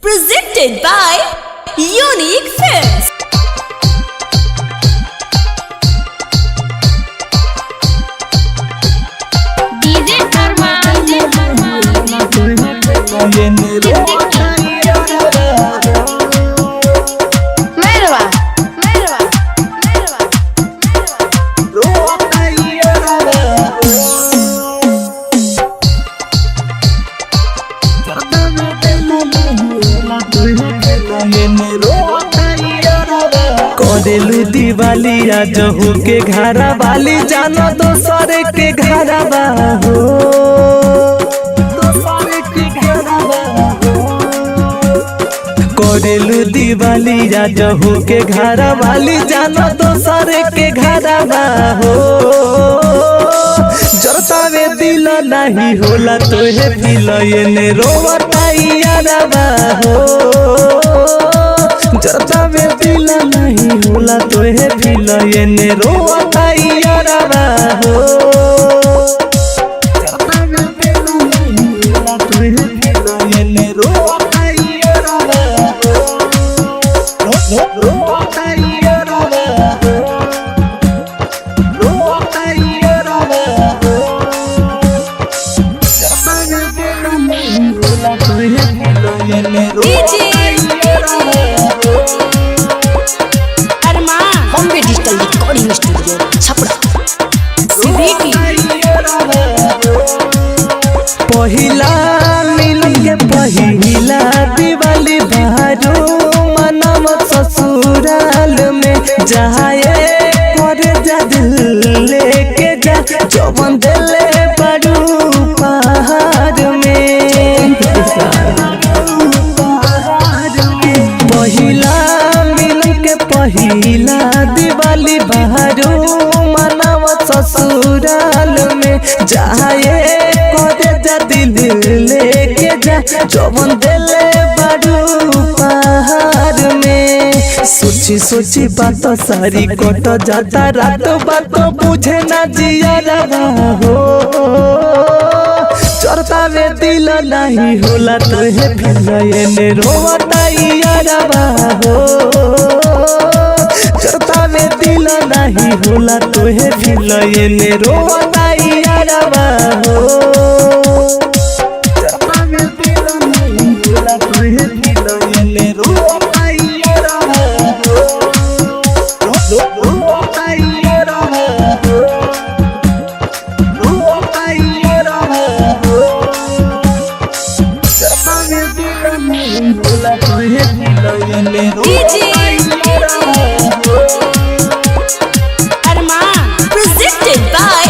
Presented by Unique Films. DJ करेलू दिवाली आज हो के घरा वाली जानो दोसर के घरा हो करेलू दिवाली आज हो के घरा वाली जानो दोसर के घरा हो जरतावे दिल नहीं होला तोहे दिल एने रोवता यारबा हो जरतावे दिल नहीं होला तोहे दिल एने रोवता यारबा हो जरतावे दिल नहीं होला तोहे दिल एने रोवता यारबा हो रोवता यारबा हो रोवता यारबा हो जरतावे दिल नहीं होला तोहे दिल एने DJ Bombay Digital Recording Studio, Chapra. पहिला मिलन के पहिला दिवाली बहारो मनम ससुराल में जाए करे जा दिल लेके जा जवन दिले बड़ू पहाड़ में पहिला मिलन के पहिला दिवाली बहारो मनम ससुराल में जाए करे जा दिल लेके जा जवन दिले बड़ू पहाड़ में सोची सोची बात सारी कट जाता रात बात बुझे ना जिया हो चरता में दिल नहीं होला तोहे दिल एने रोवता यारबा हो चरता में दिल नहीं होला तोहे दिल एने रोवता यारबा हो चरता में दिल नहीं होला तोहे दिल एने रोवता यारबा हो रोवता यारबा हो रोवता यारबा हो चरता में दिल नहीं होला तोहे दिल एने DJ Presented by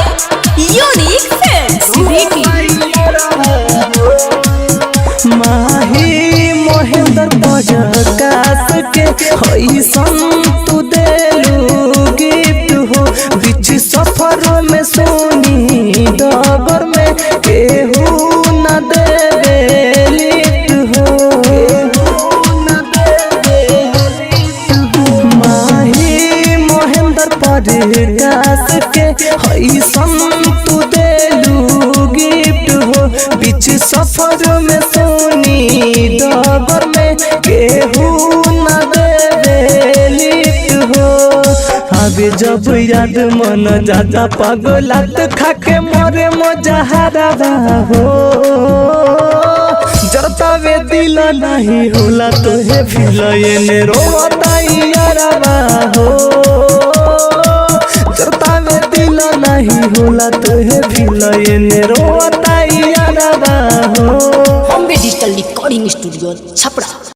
Unique Films. माही महेंद्र प्रकाश के ऐसन तू देलू गिफ्ट हो बीच सफर में सोनी डगर में केहू न देवे लिफ्ट हो माही महेंद्र प्रकाश के ऐसन तू देलू गिफ्ट हो बीच सफर में सोनी डगर में केहू न देवे लिफ्ट हो अबे जब याद मन जाता पगलात खाके मरे मजहरा हो जरतावे दिल नहीं होला तोहे दिल एने रोवता यारबा हो जरतावे दिल नहीं होला तोहे दिल एने रोवता यारबा हो Bombay Digital Recording Studio, Chapra.